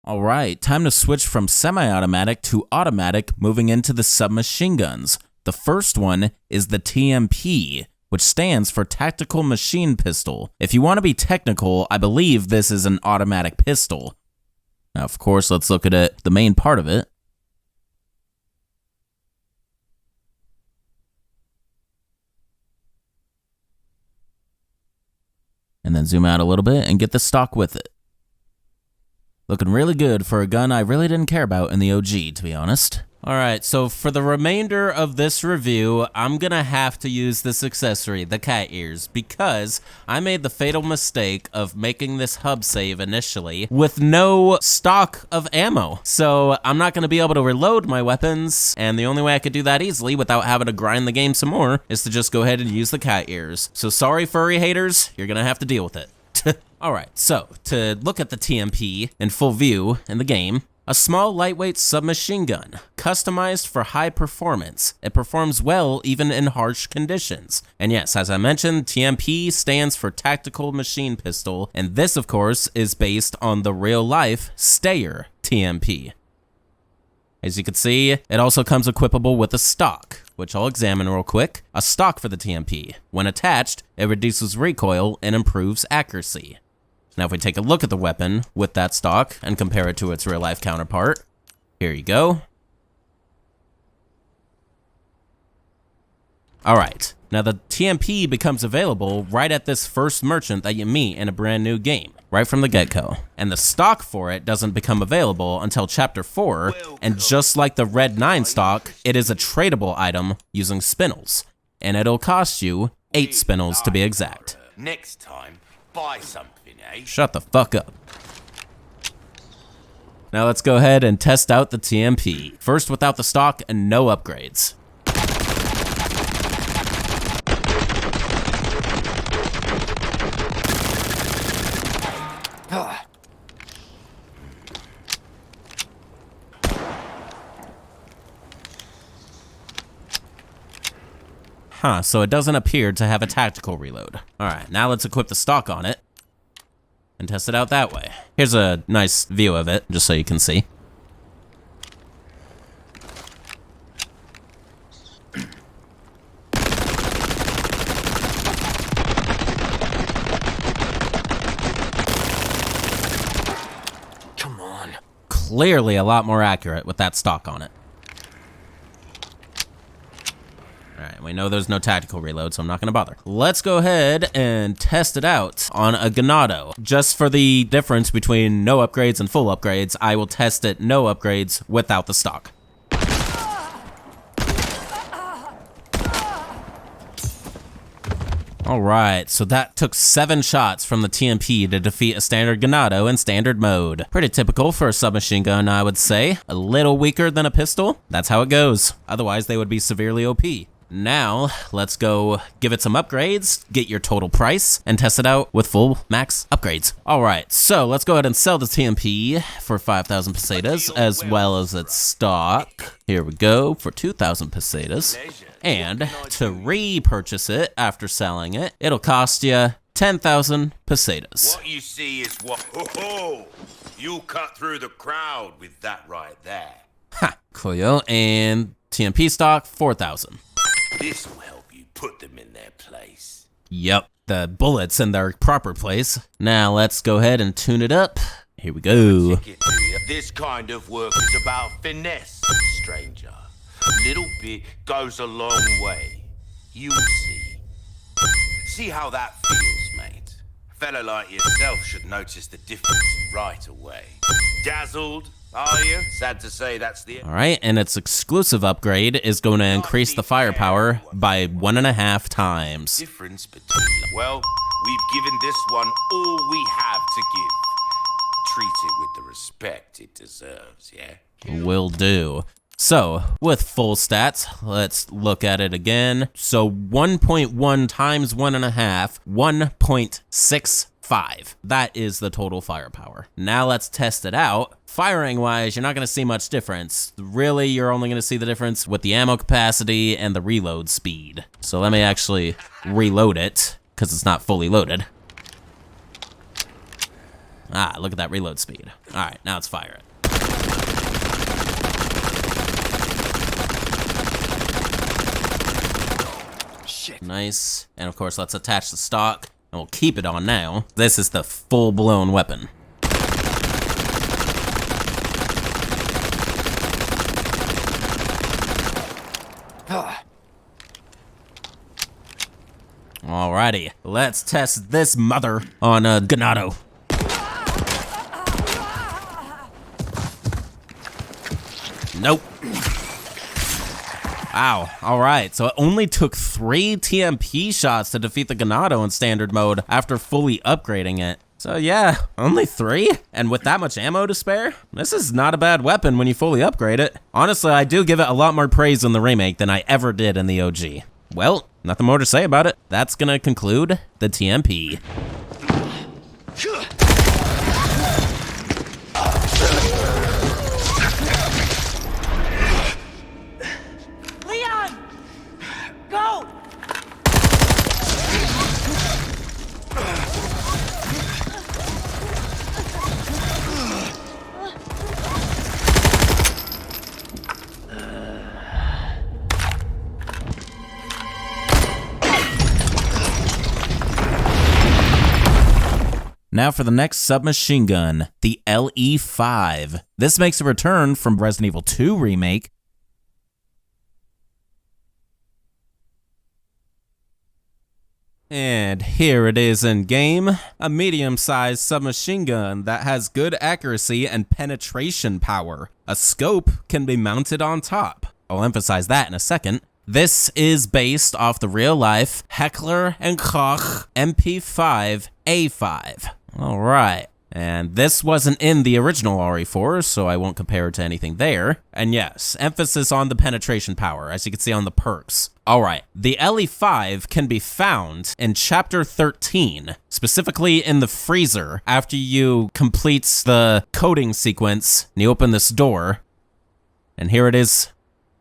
All right, time to switch from semi-automatic to automatic, moving into the submachine guns. The first one is the TMP, which stands for Tactical Machine Pistol. If you want to be technical, I believe this is an automatic pistol. Now, of course, let's look at it, the main part of it. And then zoom out a little bit and get the stock with it. Looking really good for a gun I really didn't care about in the OG, to be honest. Alright, so for the remainder of this review, I'm gonna have to use this accessory, the cat ears, because I made the fatal mistake of making this hub save initially with no stock of ammo. So I'm not gonna be able to reload my weapons, and the only way I could do that easily without having to grind the game some more is to just go ahead and use the cat ears. So sorry, furry haters, you're gonna have to deal with it. Alright, so to look at the TMP in full view in the game, a small lightweight submachine gun, customized for high performance. It performs well even in harsh conditions. And yes, as I mentioned, TMP stands for Tactical Machine Pistol, and this of course is based on the real life Steyr TMP. As you can see, it also comes equipable with a stock, which I'll examine real quick. A stock for the TMP. When attached, it reduces recoil and improves accuracy. Now if we take a look at the weapon with that stock and compare it to its real life counterpart, here you go. Alright, now the TMP becomes available right at this first merchant that you meet in a brand new game, right from the get-go. And the stock for it doesn't become available until Chapter 4, and just like the Red 9 stock, it is a tradable item using spinels. And it'll cost you 8 spinels to be exact. Next time, buy something, eh? Shut the fuck up. Now let's go ahead and test out the TMP. First without the stock and no upgrades. Huh, so it doesn't appear to have a tactical reload. Alright, now let's equip the stock on it and test it out that way. Here's a nice view of it, just so you can see. Come on. Clearly a lot more accurate with that stock on it. Alright, we know there's no tactical reload, so I'm not gonna bother. Let's go ahead and test it out on a Ganado. Just for the difference between no upgrades and full upgrades, I will test it no upgrades without the stock. Alright, so that took 7 shots from the TMP to defeat a standard Ganado in standard mode. Pretty typical for a submachine gun, I would say. A little weaker than a pistol. That's how it goes. Otherwise, they would be severely OP. Now, let's go give it some upgrades, get your total price, and test it out with full max upgrades. Alright, so let's go ahead and sell the TMP for 5,000 pesetas, as well as its stock. Here we go, for 2,000 pesetas. And to repurchase it after selling it, it'll cost you 10,000 pesetas. What you see is what... Ho-ho! You cut through the crowd with that right there. Ha! Cool, and TMP stock, 4,000. This will help you put them in their place. Yep, the bullets in their proper place. Now let's go ahead and tune it up. Here we go. This kind of work is about finesse, stranger. A little bit goes a long way. You'll see. See how that feels, mate. A fella like yourself should notice the difference right away. Dazzled, are you? Sad to say that's the... Alright, and its exclusive upgrade is going to increase the firepower by 1.5 times. Difference between... Well, we've given this one all we have to give. Treat it with the respect it deserves, yeah? Will do. So, with full stats, let's look at it again. So 1.1 times 1.5, 1.65. That is the total firepower. Now let's test it out. Firing wise, you're not gonna see much difference. Really, you're only gonna see the difference with the ammo capacity and the reload speed. So let me actually reload it, because it's not fully loaded. Ah, look at that reload speed. All right, now let's fire it. Shit. Nice. And of course, let's attach the stock, and we'll keep it on now. This is the full-blown weapon. Alrighty, let's test this mother on a Ganado. Nope. Wow, alright, so it only took 3 TMP shots to defeat the Ganado in standard mode after fully upgrading it. So yeah, only 3? And with that much ammo to spare? This is not a bad weapon when you fully upgrade it. Honestly, I do give it a lot more praise in the remake than I ever did in the OG. Well, nothing more to say about it. That's gonna conclude the TMP. Leon! Go! Now for the next submachine gun, the LE5. This makes a return from Resident Evil 2 Remake. And here it is in game, a medium-sized submachine gun that has good accuracy and penetration power. A scope can be mounted on top. I'll emphasize that in a second. This is based off the real-life Heckler and Koch MP5A5. All right, and this wasn't in the original RE4, so I won't compare it to anything there. And yes, emphasis on the penetration power, as you can see on the perks. All right, the LE5 can be found in Chapter 13, specifically in the freezer, after you complete the coding sequence, and you open this door, and here it is.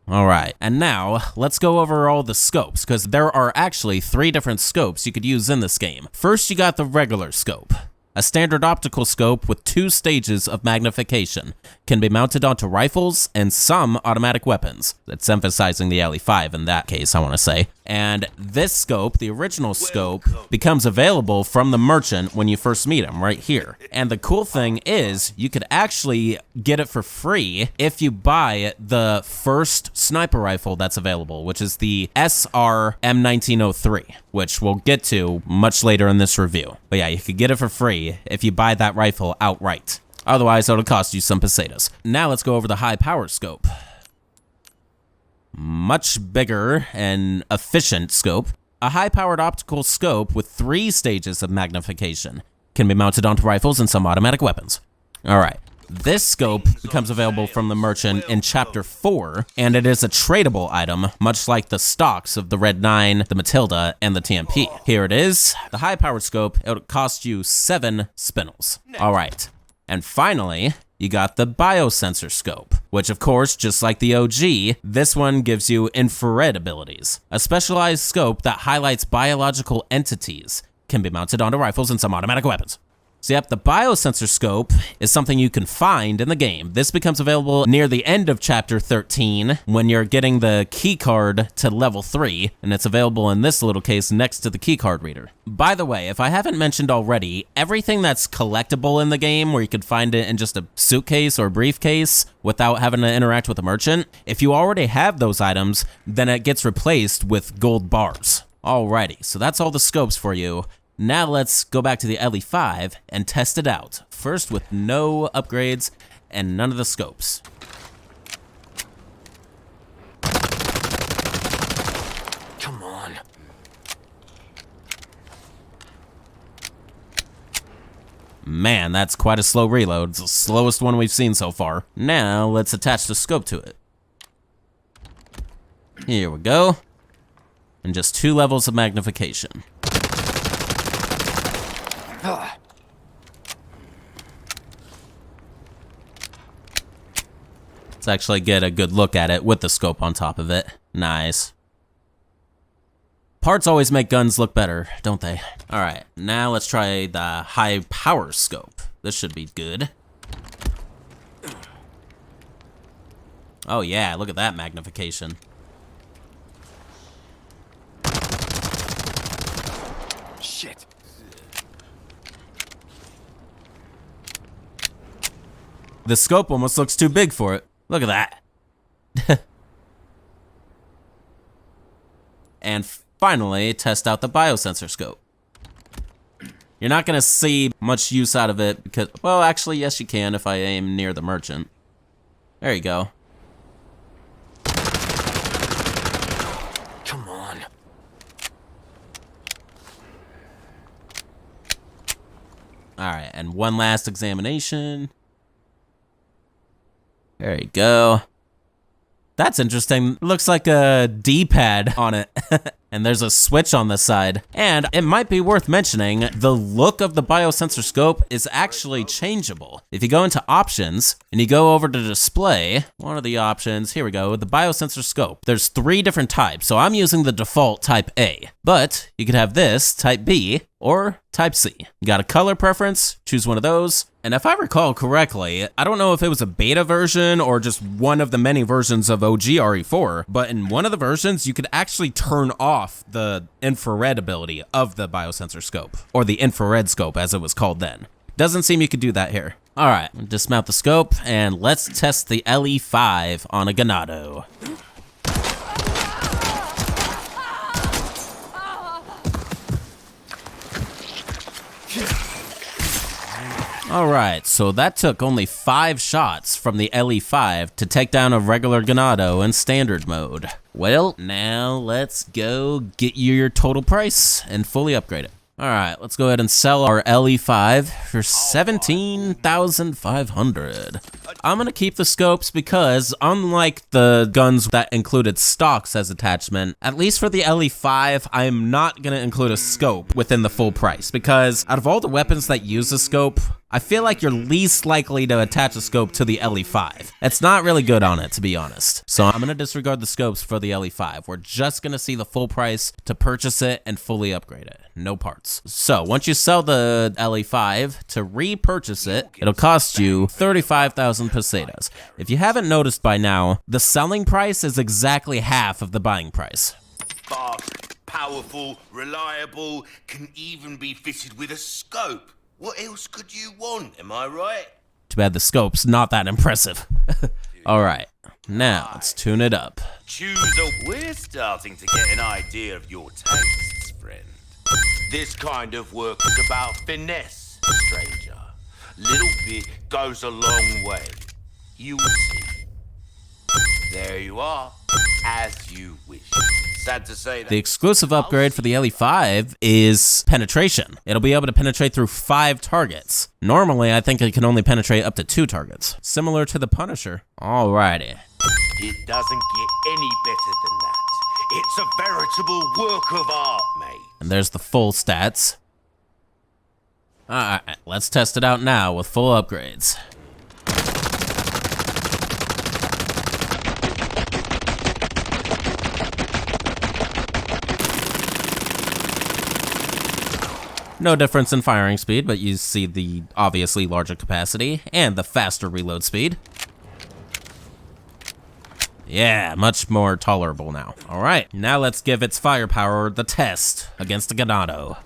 All right, and now let's go over all the scopes, because there are actually 3 different scopes you could use in this game. First, you got the regular scope. A standard optical scope with 2 stages of magnification, can be mounted onto rifles and some automatic weapons. It's emphasizing the LE5 in that case, I want to say. And this scope, the original scope, becomes available from the merchant when you first meet him, right here. And the cool thing is, you could actually get it for free if you buy the first sniper rifle that's available, which is the SR M1903, which we'll get to much later in this review. But yeah, you could get it for free if you buy that rifle outright. Otherwise, it'll cost you some pesetas. Now let's go over the high power scope. Much bigger and efficient scope. A high-powered optical scope with 3 stages of magnification. Can be mounted onto rifles and some automatic weapons. All right. This scope becomes available from the merchant in Chapter 4, and it is a tradable item, much like the stocks of the Red 9, the Matilda, and the TMP. Here it is. The high-powered scope, it'll cost you 7 spinels. All right. And finally, you got the biosensor scope, which of course, just like the OG, this one gives you infrared abilities. A specialized scope that highlights biological entities, can be mounted onto rifles and some automatic weapons. So yep, the biosensor scope is something you can find in the game. This becomes available near the end of Chapter 13 when you're getting the key card to level 3, and it's available in this little case next to the key card reader. By the way, if I haven't mentioned already, everything that's collectible in the game where you could find it in just a suitcase or briefcase without having to interact with a merchant, if you already have those items, then it gets replaced with gold bars. Alrighty, so that's all the scopes for you. Now let's go back to the LE5 and test it out. First with no upgrades and none of the scopes. Come on. Man, that's quite a slow reload. It's the slowest one we've seen so far. Now let's attach the scope to it. Here we go. And just 2 levels of magnification. Let's actually get a good look at it with the scope on top of it. Nice. Parts always make guns look better, don't they? All right, now let's try the high power scope. This should be good. Oh yeah, look at that magnification. Shit. The scope almost looks too big for it. Look at that. And finally, test out the biosensor scope. You're not gonna see much use out of it because, well, actually, yes you can if I aim near the merchant. There you go. Come on. All right, and one last examination. There you go. That's interesting. Looks like a D-pad on it. And there's a switch on the side. And it might be worth mentioning, the look of the biosensor scope is actually changeable. If you go into options and you go over to display, one of the options, here we go, the biosensor scope. There's 3 different types, so I'm using the default type A. But you could have this, type B, or type C. You got a color preference, choose one of those. And if I recall correctly, I don't know if it was a beta version or just one of the many versions of OG RE4, but in one of the versions, you could actually turn off the infrared ability of the biosensor scope, or the infrared scope as it was called then. Doesn't seem you could do that here. All right, dismount the scope and let's test the LE5 on a Ganado. Alright, so that took only 5 shots from the LE5 to take down a regular Ganado in standard mode. Well, now let's go get you your total price and fully upgrade it. Alright, let's go ahead and sell our LE5 for $17,500. I'm gonna keep the scopes because unlike the guns that included stocks as attachment, at least for the LE5, I'm not gonna include a scope within the full price because out of all the weapons that use a scope, I feel like you're least likely to attach a scope to the LE5. It's not really good on it, to be honest. So I'm gonna disregard the scopes for the LE5. We're just gonna see the full price to purchase it and fully upgrade it. No parts. So once you sell the LE5, to repurchase it, it'll cost you 35,000 pesetas. If you haven't noticed by now, the selling price is exactly half of the buying price. Fast, powerful, reliable, can even be fitted with a scope. What else could you want, am I right? Too bad the scope's not that impressive. All right, now let's tune it up. We're starting to get an idea of your tastes, friend. This kind of work is about finesse, stranger. Little bit goes a long way. You'll see. There you are, as you wish. Sad to say that. The exclusive upgrade for the LE5 is penetration. It'll be able to penetrate through 5 targets. Normally, I think it can only penetrate up to 2 targets, similar to the Punisher. Alrighty. It doesn't get any better than that. It's a veritable work of art, mate. And there's the full stats. Alright, let's test it out now with full upgrades. No difference in firing speed, but you see the obviously larger capacity and the faster reload speed. Yeah, much more tolerable now. All right, now let's give its firepower the test against the Ganado.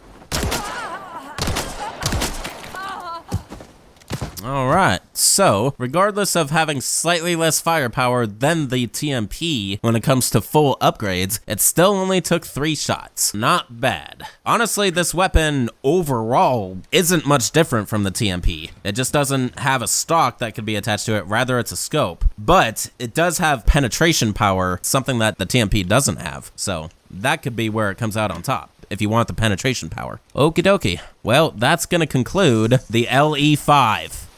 All right, so regardless of having slightly less firepower than the TMP when it comes to full upgrades, it still only took 3 shots. Not bad. Honestly, this weapon overall isn't much different from the TMP. It just doesn't have a stock that could be attached to it, rather it's a scope. But it does have penetration power, something that the TMP doesn't have. So that could be where it comes out on top, if you want the penetration power. Okie dokie. Well, that's gonna conclude the LE5.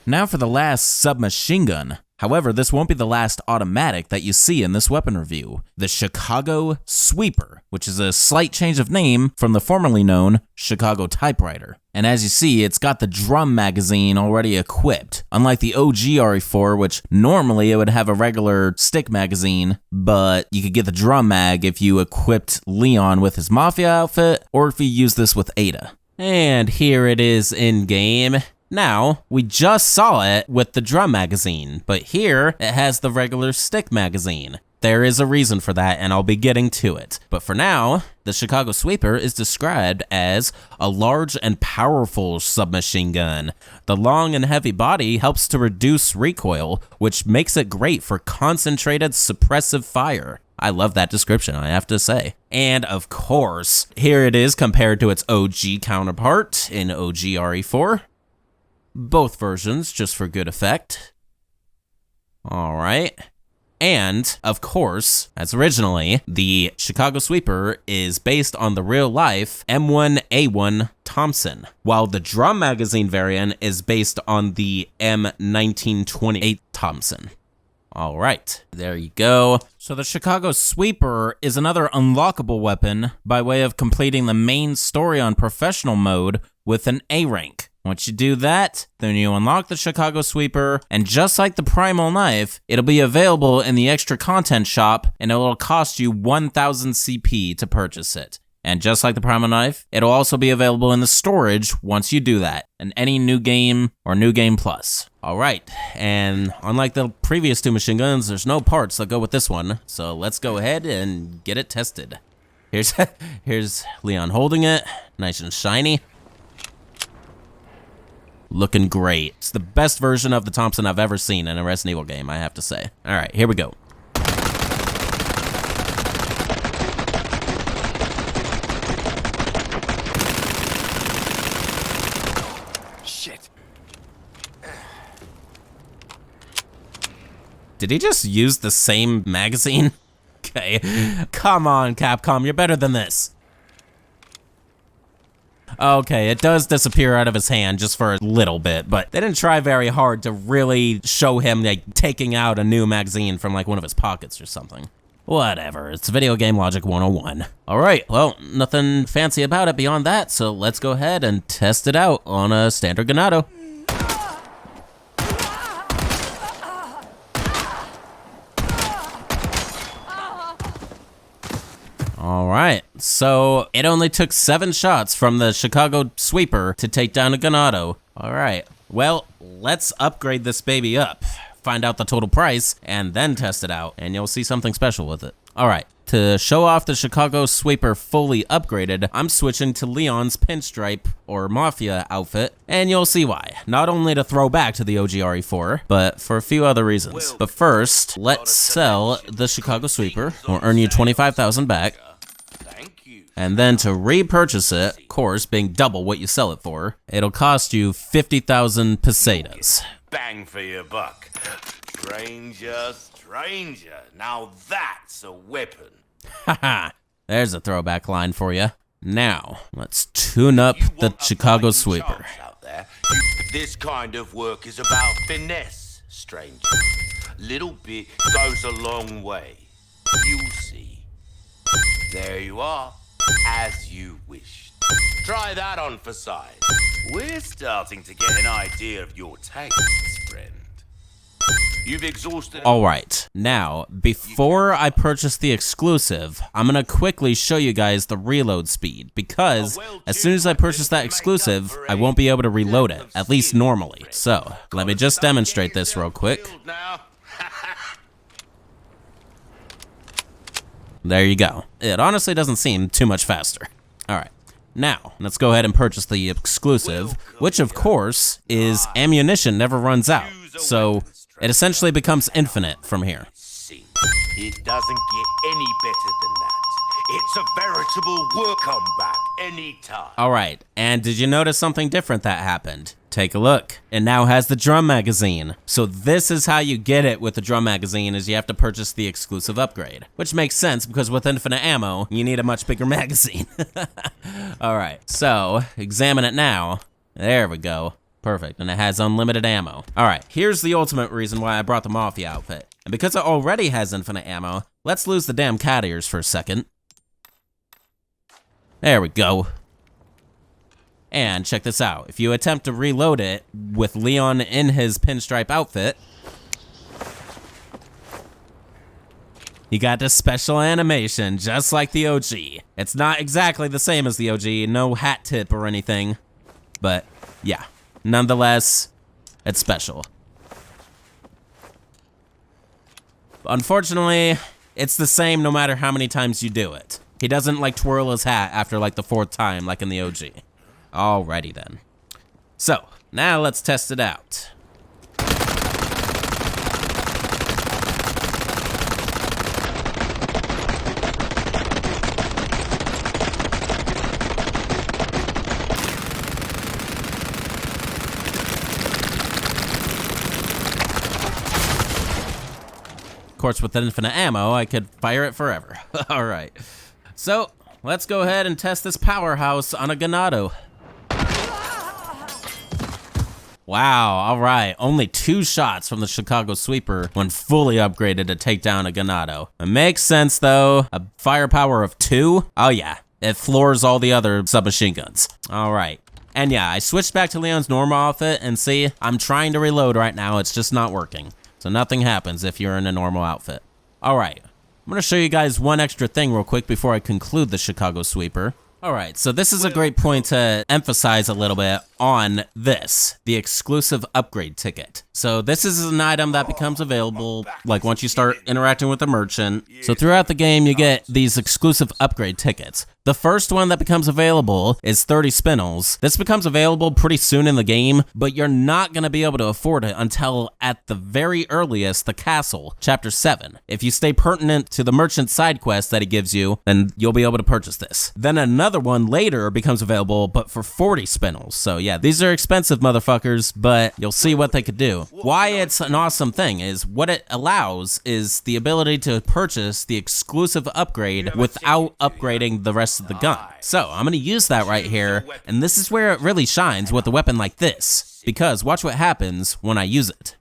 Now for the last submachine gun. However, this won't be the last automatic that you see in this weapon review. The Chicago Sweeper, which is a slight change of name from the formerly known Chicago Typewriter. And as you see, it's got the drum magazine already equipped, unlike the OG RE4, which normally it would have a regular stick magazine, but you could get the drum mag if you equipped Leon with his Mafia outfit, or if you use this with Ada. And here it is in game. Now, we just saw it with the drum magazine, but here it has the regular stick magazine. There is a reason for that, and I'll be getting to it. But for now, the Chicago Sweeper is described as a large and powerful submachine gun. The long and heavy body helps to reduce recoil, which makes it great for concentrated suppressive fire. I love that description, I have to say. And of course, here it is compared to its OG counterpart in OG RE4. Both versions, just for good effect. Alright. And, of course, as originally, the Chicago Sweeper is based on the real-life M1A1 Thompson, while the drum magazine variant is based on the M1928 Thompson. Alright, there you go. So the Chicago Sweeper is another unlockable weapon by way of completing the main story on professional mode with an A rank. Once you do that, then you unlock the Chicago Sweeper, and just like the Primal Knife, it'll be available in the extra content shop, and it'll cost you 1000 CP to purchase it. And just like the Primal Knife, it'll also be available in the storage once you do that, in any new game or new game plus. Alright, and unlike the previous two machine guns, there's no parts that go with this one, so let's go ahead and get it tested. Here's Leon holding it, nice and shiny. Looking great. It's the best version of the Thompson I've ever seen in a Resident Evil game, I have to say. Alright, here we go. Shit. Did he just use the same magazine? Okay. Come on, Capcom, you're better than this. Okay, it does disappear out of his hand just for a little bit, but they didn't try very hard to really show him, like, taking out a new magazine from, like, one of his pockets or something. Whatever, it's video game logic 101. Alright, well, nothing fancy about it beyond that, so let's go ahead and test it out on a standard Ganado. Alright, so it only took 7 shots from the Chicago Sweeper to take down a Ganado. Alright, well, let's upgrade this baby up, find out the total price, and then test it out, and you'll see something special with it. Alright, to show off the Chicago Sweeper fully upgraded, I'm switching to Leon's pinstripe or Mafia outfit, and you'll see why. Not only to throw back to the OG RE4, but for a few other reasons. But first, let's sell the Chicago Sweeper, we'll earn you 25,000 back. And then to repurchase it, of course, being double what you sell it for, it'll cost you 50,000 pesetas. Bang for your buck. Stranger, stranger. Now that's a weapon. Haha, there's a throwback line for you. Now, let's tune up the Chicago Sweeper. Out there. This kind of work is about finesse, stranger. Little bit goes a long way. You'll see. There you are. As you wished. Try that on for size. We're starting to get an idea of your tastes, friend. You've exhausted... Alright, now, before I purchase the exclusive, I'm gonna quickly show you guys the reload speed, because as soon as I purchase that exclusive, I won't be able to reload it, at least normally. So, let me just demonstrate this real quick. There you go. It honestly doesn't seem too much faster. Alright, now, let's go ahead and purchase the exclusive, which of course is ammunition never runs out, so it essentially becomes infinite from here. It doesn't get any better than that. It's a veritable work comeback anytime. Alright, and did you notice something different that happened? Take a look. It now has the drum magazine. So this is how you get it with the drum magazine, is you have to purchase the exclusive upgrade. Which makes sense because with infinite ammo, you need a much bigger magazine. Alright, so examine it now. There we go. Perfect, and it has unlimited ammo. All right, here's the ultimate reason why I brought the Mafia outfit. And because it already has infinite ammo, let's lose the damn cat ears for a second. There we go. And check this out. If you attempt to reload it with Leon in his pinstripe outfit, he got this special animation, just like the OG. It's not exactly the same as the OG, no hat tip or anything, but yeah, nonetheless, it's special. Unfortunately, it's the same no matter how many times you do it. He doesn't like twirl his hat after like the 4th time like in the OG. Alrighty then. So, now let's test it out. Of course, with infinite ammo, I could fire it forever. Alright. So, let's go ahead and test this powerhouse on a Ganado. Wow, alright. Only 2 shots from the Chicago Sweeper when fully upgraded to take down a Ganado. It makes sense though. A firepower of 2? Oh yeah, it floors all the other submachine guns. Alright. And yeah, I switched back to Leon's normal outfit, and see, I'm trying to reload right now, it's just not working. So nothing happens if you're in a normal outfit. Alright, I'm gonna show you guys one extra thing real quick before I conclude the Chicago Sweeper. Alright, so this is a great point to emphasize a little bit on this, the exclusive upgrade ticket. So this is an item that becomes available, like once you start interacting with the merchant. So throughout the game, you get these exclusive upgrade tickets. The first one that becomes available is 30 spinels. This becomes available pretty soon in the game, but you're not going to be able to afford it until at the very earliest, the castle, chapter 7. If you stay pertinent to the merchant side quest that he gives you, then you'll be able to purchase this. Then another one later becomes available, but for 40 spinels. So yeah, these are expensive motherfuckers, but you'll see what they could do. Why it's an awesome thing is what it allows is the ability to purchase the exclusive upgrade without upgrading the rest of the gun. So I'm gonna use that right here, and this is where it really shines with a weapon like this, because watch what happens when I use it.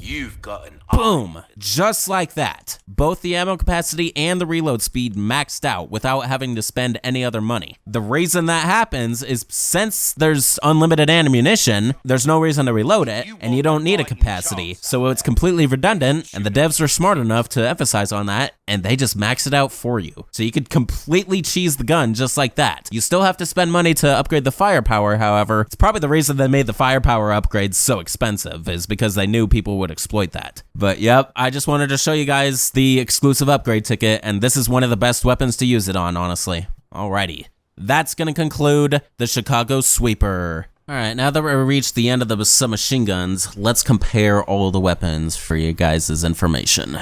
You've got an Boom! Just like that. Both the ammo capacity and the reload speed maxed out without having to spend any other money. The reason that happens is since there's unlimited ammunition, there's no reason to reload it, and you don't need a capacity, so it's completely redundant, and the devs are smart enough to emphasize on that, and they just max it out for you. So you could completely cheese the gun just like that. You still have to spend money to upgrade the firepower, however. It's probably the reason they made the firepower upgrades so expensive, is because they knew people would exploit that. But yep, I just wanted to show you guys the exclusive upgrade ticket, and this is one of the best weapons to use it on, honestly. Alrighty, that's gonna conclude the Chicago Sweeper. Alright, now that we've reached the end of the submachine guns, let's compare all the weapons for you guys' information.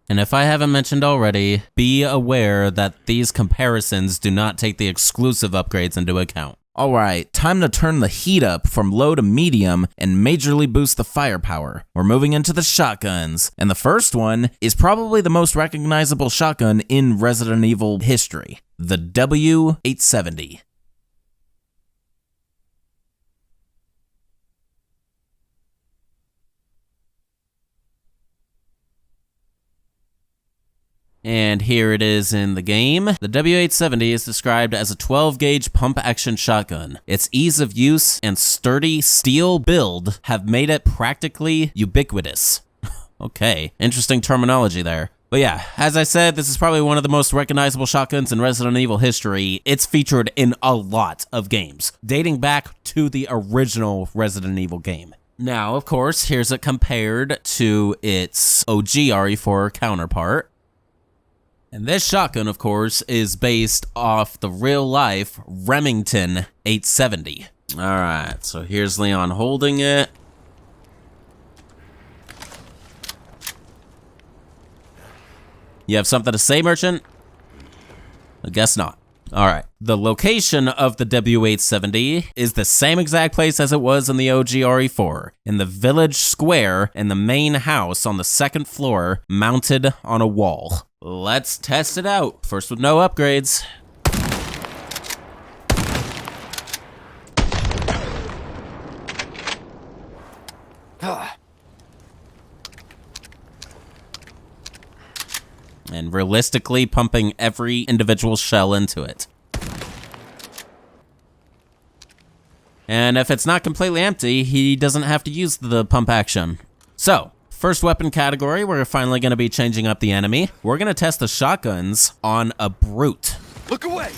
And if I haven't mentioned already, be aware that these comparisons do not take the exclusive upgrades into account. Alright, time to turn the heat up from low to medium and majorly boost the firepower. We're moving into the shotguns, and the first one is probably the most recognizable shotgun in Resident Evil history, the W870. And here it is in the game. The W870 is described as a 12-gauge pump-action shotgun. Its ease of use and sturdy steel build have made it practically ubiquitous. Okay, interesting terminology there. But yeah, as I said, this is probably one of the most recognizable shotguns in Resident Evil history. It's featured in a lot of games, dating back to the original Resident Evil game. Now, of course, here's it compared to its OG RE4 counterpart. And this shotgun, of course, is based off the real-life Remington 870. Alright, so here's Leon holding it. You have something to say, Merchant? I guess not. Alright, the location of the W870 is the same exact place as it was in the OG RE4, in the village square in the main house on the second floor, mounted on a wall. Let's test it out, first with no upgrades. And realistically pumping every individual shell into it. And if it's not completely empty, he doesn't have to use the pump action. So, first weapon category, we're finally going to be changing up the enemy. We're going to test the shotguns on a brute. Look away!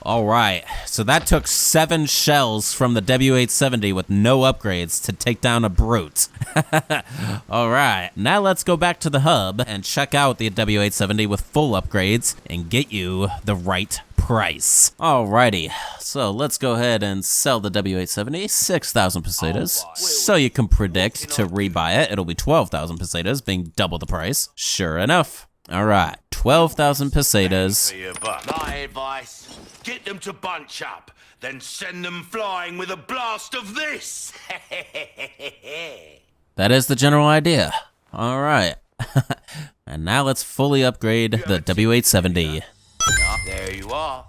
Alright, so that took 7 shells from the W870 with no upgrades to take down a brute. Alright, now let's go back to the hub and check out the W870 with full upgrades and get you the right price. Alrighty, so let's go ahead and sell the W870, 6,000 pesetas. So you can predict to rebuy it, it'll be 12,000 pesetas, being double the price. Sure enough. Alright, 12,000 pesetas. My advice, get them to bunch up, then send them flying with a blast of this. That is the general idea. Alright. And now let's fully upgrade the W870. There you are,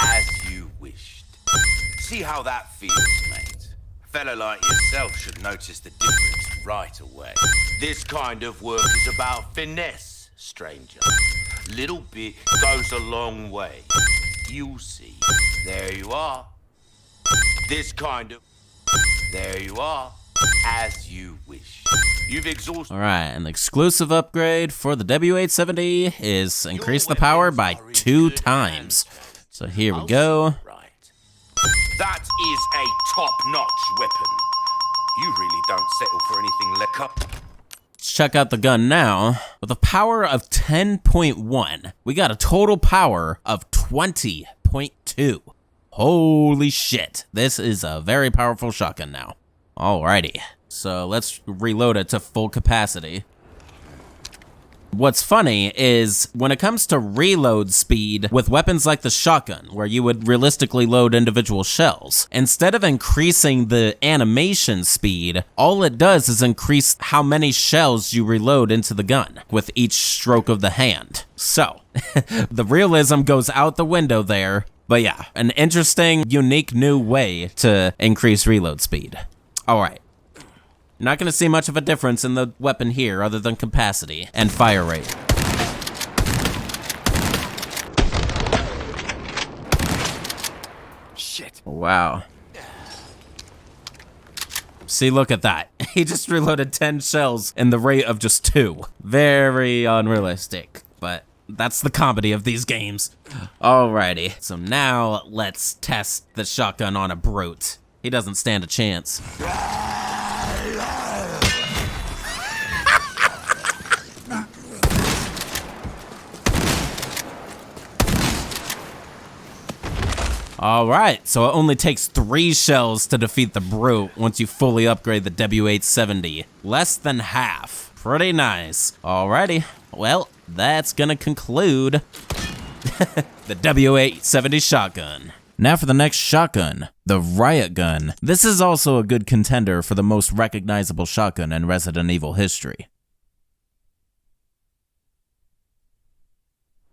as you wished. See how that feels, mate? A fella like yourself should notice the difference right away. This kind of work is about finesse, stranger. Little bit goes a long way. You'll see. There you are. This kind of... There you are, as you wish. You've exhausted... Alright, an exclusive upgrade for the W870 is increase the power by 2 times. So here we go. Right. That is a top-notch weapon. You really don't settle for anything less. Let's check out the gun now. With a power of 10.1, we got a total power of 20.2. Holy shit, this is a very powerful shotgun now. Alrighty, so let's reload it to full capacity. What's funny is, when it comes to reload speed with weapons like the shotgun, where you would realistically load individual shells, instead of increasing the animation speed, all it does is increase how many shells you reload into the gun with each stroke of the hand. So, the realism goes out the window there, but yeah, an interesting, unique new way to increase reload speed. Alright. Not gonna see much of a difference in the weapon here other than capacity and fire rate. Shit. Wow. See, look at that. He just reloaded 10 shells in the rate of just 2. Very unrealistic, but that's the comedy of these games. Alrighty, so now let's test the shotgun on a brute. He doesn't stand a chance. Alright, so it only takes 3 shells to defeat the brute once you fully upgrade the W870. Less than half. Pretty nice. Alrighty, well, that's gonna conclude the W870 shotgun. Now for the next shotgun, the Riot Gun. This is also a good contender for the most recognizable shotgun in Resident Evil history.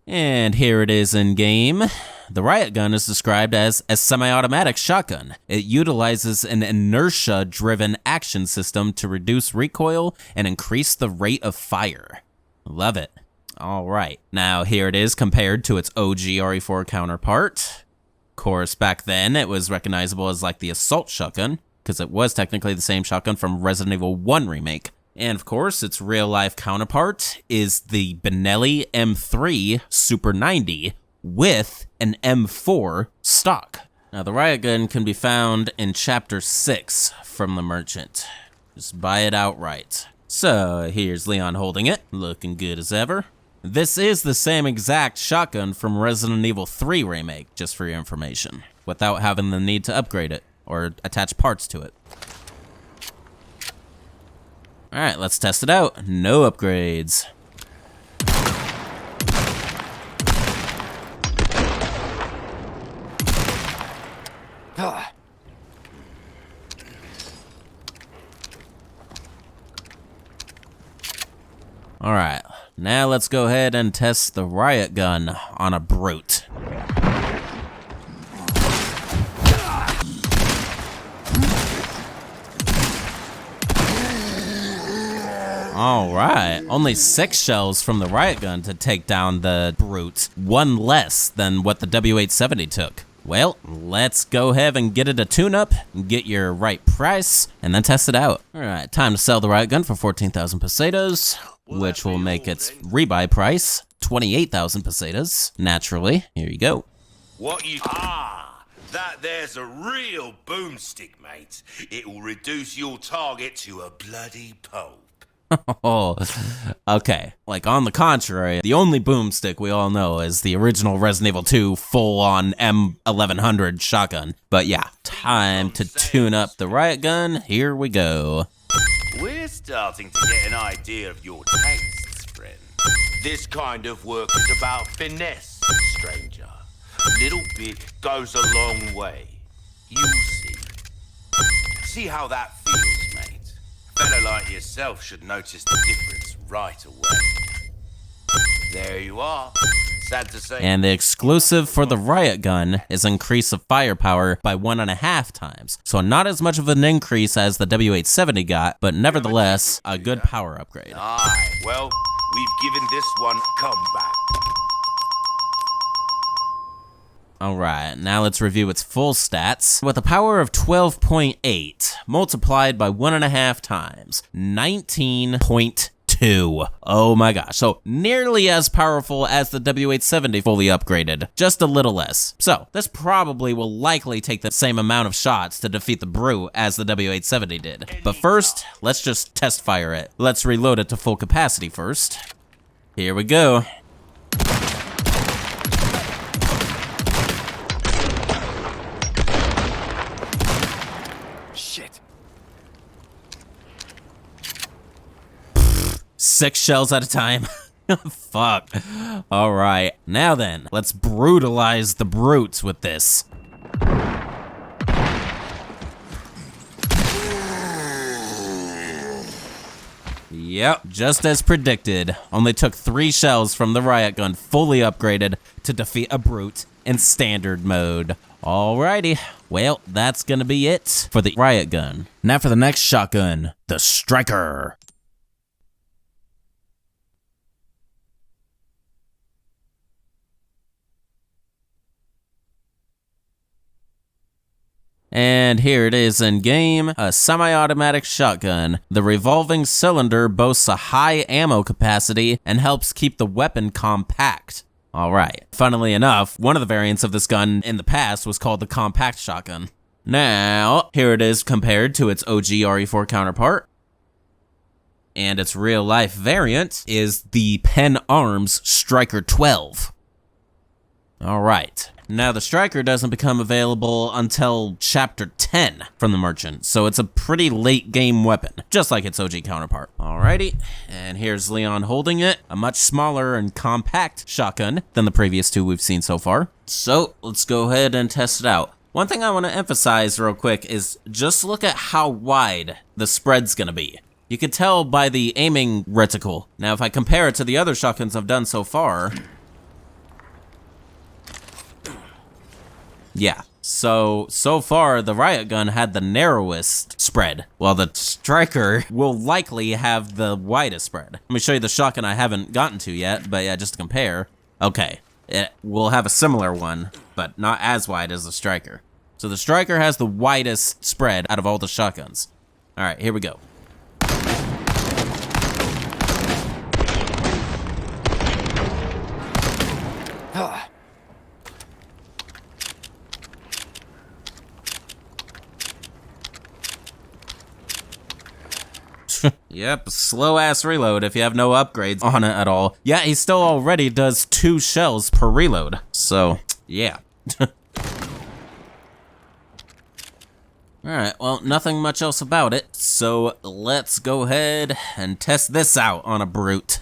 And here it is in game. The Riot Gun is described as a semi-automatic shotgun. It utilizes an inertia-driven action system to reduce recoil and increase the rate of fire. Love it. Alright, now here it is compared to its OG RE4 counterpart. Of course, back then it was recognizable as like the assault shotgun, because it was technically the same shotgun from Resident Evil 1 Remake. And of course, its real-life counterpart is the Benelli M3 Super 90 with an M4 stock. Now, the Riot Gun can be found in Chapter 6 from the merchant. Just buy it outright. So here's Leon holding it, looking good as ever. This is the same exact shotgun from Resident Evil 3 Remake, just for your information, without having the need to upgrade it or attach parts to it. Alright, let's test it out. No upgrades. Alright, now let's go ahead and test the Riot Gun on a brute. Alright, only 6 shells from the Riot Gun to take down the brute, 1 less than what the W870 took. Well, let's go ahead and get it a tune-up, get your right price, and then test it out. Alright, time to sell the Riot Gun for 14,000 pesetas, which will make its rebuy price 28,000 pesetas, naturally. Here you go. What you... Ah, that there's a real boomstick, mate. It will reduce your target to a bloody pulp. Oh, okay. Like, on the contrary, the only boomstick we all know is the original Resident Evil 2 full-on M1100 shotgun. But yeah, time to tune up the Riot Gun. Here we go. We're starting to get an idea of your tastes, friend. This kind of work is about finesse, stranger. Little bit goes a long way. You'll see. See how that feels, mate. A fella like yourself should notice the difference right away. There you are. Sad to say. And the exclusive for the Riot Gun is increase of firepower by 1.5 times. So not as much of an increase as the W870 got, but nevertheless, a good power upgrade. Aye, well, we've given this one a comeback. Alright, now let's review its full stats. With a power of 12.8, multiplied by 1.5 times, 19.2. Oh my gosh, so nearly as powerful as the W870 fully upgraded, just a little less. So, this probably will likely take the same amount of shots to defeat the brute as the W870 did. But first, let's just test fire it. Let's reload it to full capacity first. Here we go. Shit. 6 shells at a time. Fuck. Alright, now then, let's brutalize the brutes with this. Yep, just as predicted. Only took 3 shells from the Riot Gun fully upgraded to defeat a brute in standard mode. Alrighty, well, that's gonna be it for the Riot Gun. Now for the next shotgun, the Steyr. And here it is in game, a semi-automatic shotgun. The revolving cylinder boasts a high ammo capacity and helps keep the weapon compact. Alright, funnily enough, one of the variants of this gun in the past was called the compact shotgun. Now, here it is compared to its OG RE4 counterpart. And its real-life variant is the Penn Arms Stryker 12. Alright. Now, the Stryker doesn't become available until Chapter 10 from the merchant, so it's a pretty late game weapon, just like its OG counterpart. Alrighty, and here's Leon holding it, a much smaller and compact shotgun than the previous 2 we've seen so far. So, let's go ahead and test it out. One thing I want to emphasize real quick is just look at how wide the spread's gonna be. You can tell by the aiming reticle. Now, if I compare it to the other shotguns I've done so far, yeah, so far the Riot Gun had the narrowest spread, while the Stryker will likely have the widest spread. Let me show you the shotgun I haven't gotten to yet, but yeah, just to compare. Okay, it will have a similar one, but not as wide as the Stryker. So the Stryker has the widest spread out of all the shotguns. Alright, here we go. Yep, slow-ass reload if you have no upgrades on it at all. Yeah, he still already does 2 shells per reload. So, yeah. Alright, well, nothing much else about it. So, let's go ahead and test this out on a brute.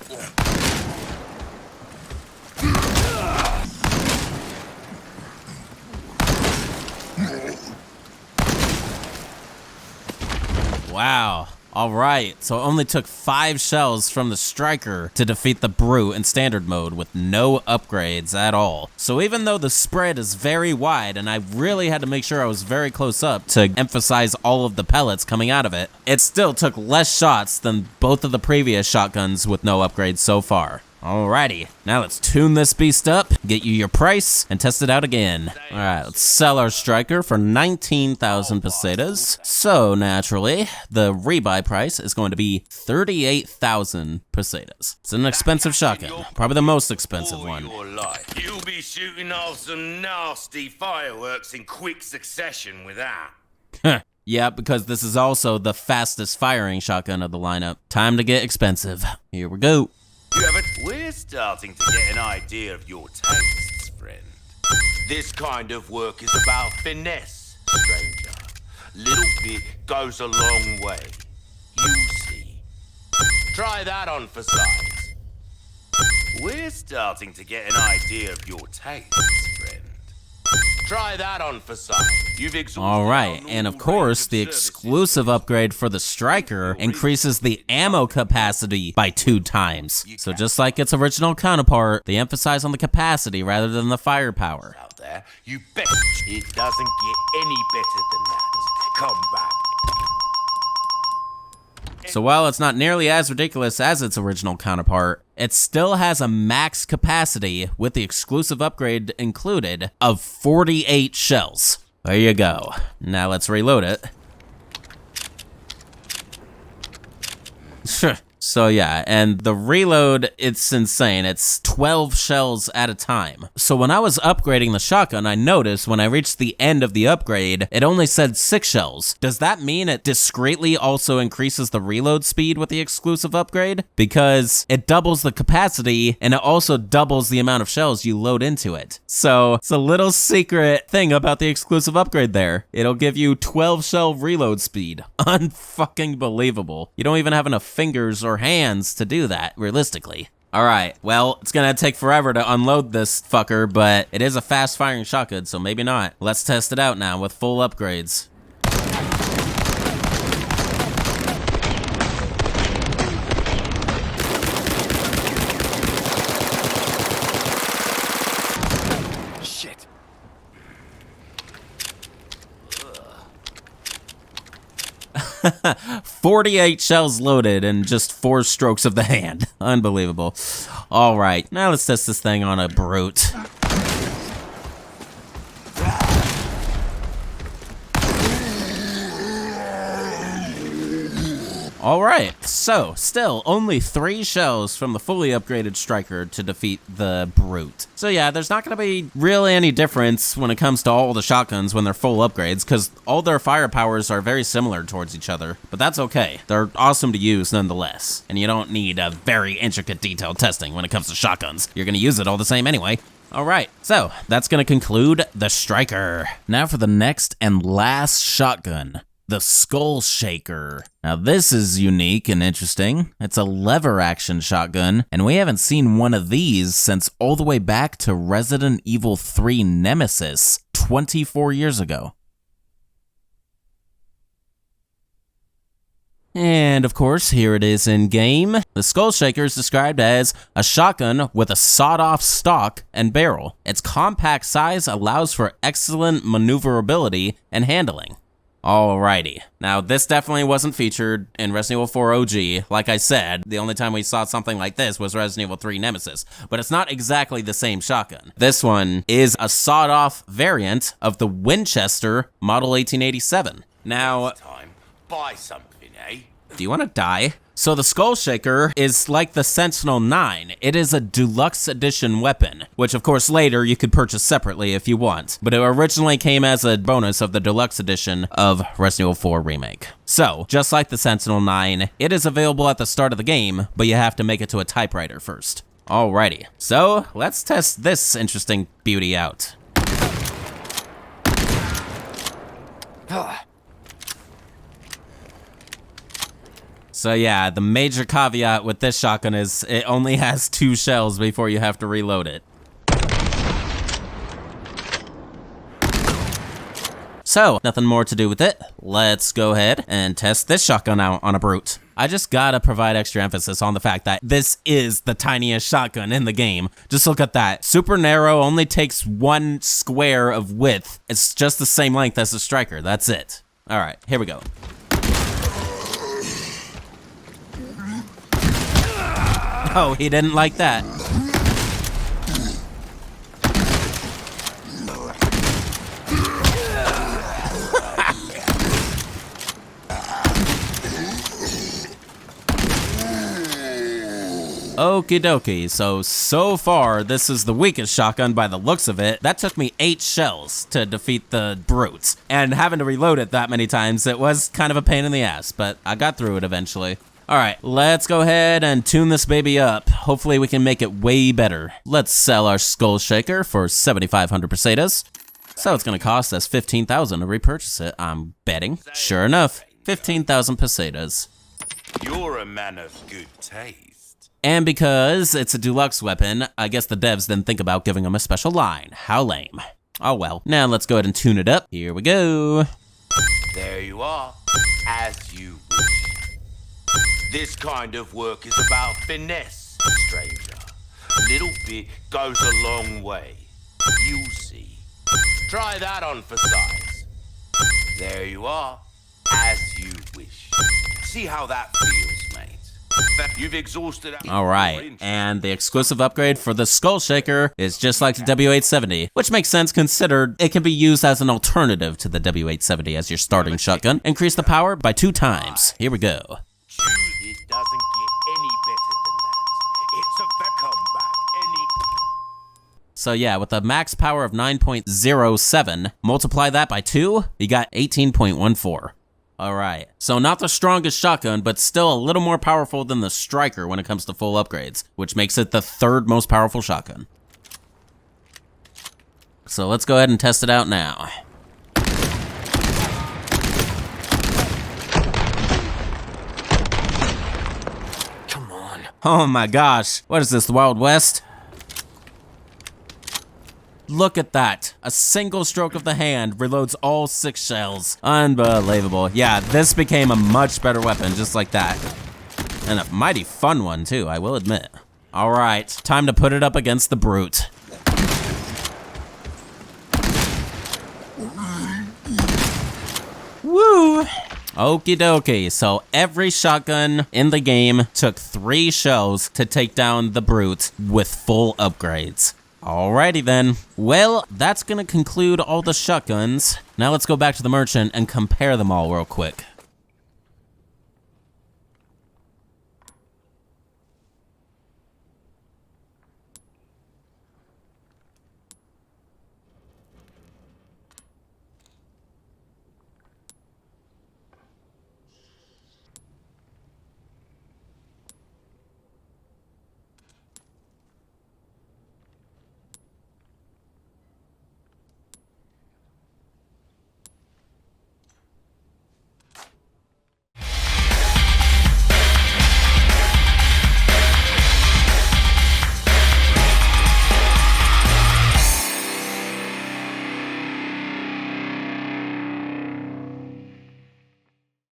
Wow. Alright, so it only took 5 shells from the striker to defeat the brute in standard mode with no upgrades at all. So even though the spread is very wide and I really had to make sure I was very close up to emphasize all of the pellets coming out of it, it still took less shots than both of the previous shotguns with no upgrades so far. Alrighty, now let's tune this beast up, get you your price, and test it out again. Alright, let's sell our striker for 19,000 pesetas. So, naturally, the rebuy price is going to be 38,000 pesetas. It's an expensive shotgun, probably the most expensive one. You'll be shooting off some nasty fireworks in quick succession with that. Yeah, because this is also the fastest firing shotgun of the lineup. Time to get expensive. Here we go. We're starting to get an idea of your tastes, friend. This kind of work is about finesse, stranger. Little bit goes a long way. You'll see. Try that on for size. We're starting to get an idea of your tastes, friend. Try that on for size. You've exhausted. Alright, and of course, the exclusive upgrade for the striker increases the ammo capacity by 2 times. So just like its original counterpart, they emphasize on the capacity rather than the firepower. Out there, you best. It doesn't get any better than that. Come back. So while it's not nearly as ridiculous as its original counterpart, it still has a max capacity, with the exclusive upgrade included, of 48 shells. There you go. Now let's reload it. So yeah, and the reload, it's insane. It's 12 shells at a time. So when I was upgrading the shotgun, I noticed when I reached the end of the upgrade, it only said 6 shells. Does that mean it discreetly also increases the reload speed with the exclusive upgrade? Because it doubles the capacity, and it also doubles the amount of shells you load into it. So it's a little secret thing about the exclusive upgrade there. It'll give you 12 shell reload speed. Unfucking believable. You don't even have enough fingers or hands to do that, realistically. Alright, well, it's gonna take forever to unload this fucker, but it is a fast-firing shotgun, so maybe not. Let's test it out now with full upgrades. Shit. 48 shells loaded in just 4 strokes of the hand. Unbelievable. All right, now let's test this thing on a brute. Alright, so still only 3 shells from the fully upgraded striker to defeat the brute. So yeah, there's not going to be really any difference when it comes to all the shotguns when they're full upgrades, because all their firepowers are very similar towards each other, but that's okay. They're awesome to use nonetheless, and you don't need a very intricate detailed testing when it comes to shotguns. You're going to use it all the same anyway. Alright, so that's going to conclude the striker. Now for the next and last shotgun. The Skull Shaker. Now this is unique and interesting. It's a lever action shotgun, and we haven't seen one of these since all the way back to Resident Evil 3 Nemesis 24 years ago. And of course, here it is in game. The Skull Shaker is described as a shotgun with a sawed-off stock and barrel. Its compact size allows for excellent maneuverability and handling. Alrighty. Now, this definitely wasn't featured in Resident Evil 4 OG. Like I said, the only time we saw something like this was Resident Evil 3 Nemesis, but it's not exactly the same shotgun. This one is a sawed-off variant of the Winchester Model 1887. Now, Time. Buy something, eh? Do you want to die? So the Skull Shaker is like the Sentinel 9. It is a deluxe edition weapon, which of course later you could purchase separately if you want, but it originally came as a bonus of the deluxe edition of Resident Evil 4 Remake. So, just like the Sentinel 9, it is available at the start of the game, but you have to make it to a typewriter first. Alrighty, so let's test this interesting beauty out. So yeah, the major caveat with this shotgun is it only has 2 shells before you have to reload it. So, nothing more to do with it. Let's go ahead and test this shotgun out on a brute. I just gotta provide extra emphasis on the fact that this is the tiniest shotgun in the game. Just look at that. Super narrow, only takes 1 square of width. It's just the same length as the striker, that's it. Alright, here we go. Oh, he didn't like that. Okie dokie, so far, this is the weakest shotgun by the looks of it. That took me 8 shells to defeat the brutes. And having to reload it that many times, it was kind of a pain in the ass, but I got through it eventually. Alright, let's go ahead and tune this baby up. Hopefully we can make it way better. Let's sell our Skull Shaker for 7,500 pesetas. So it's gonna cost us 15,000 to repurchase it, I'm betting. Sure enough, 15,000 pesetas. You're a man of good taste. And because it's a deluxe weapon, I guess the devs didn't think about giving him a special line. How lame. Oh well. Now let's go ahead and tune it up. Here we go. There you are, as you wish. This kind of work is about finesse, stranger. Little bit goes a long way. You'll see. Try that on for size. There you are, as you wish. See how that feels, mate. You've exhausted. Alright, and the exclusive upgrade for the Skull Shaker is just like the W870, which makes sense considered it can be used as an alternative to the W870 as your starting shotgun. Increase the power by 2 times. Here we go. It doesn't get any better than that. It's a comeback. So yeah, with a max power of 9.07, multiply that by 2, you got 18.14. Alright, so not the strongest shotgun, but still a little more powerful than the striker when it comes to full upgrades, which makes it the 3rd most powerful shotgun. So let's go ahead and test it out now. Come on. Oh my gosh, what is this, the Wild West? Look at that. A single stroke of the hand reloads all 6 shells. Unbelievable. Yeah, this became a much better weapon just like that. And a mighty fun one too, I will admit. All right, time to put it up against the brute. Woo! Okie dokie, so every shotgun in the game took 3 shells to take down the brute with full upgrades. Alrighty then. Well, that's gonna conclude all the shotguns. Now let's go back to the merchant and compare them all real quick.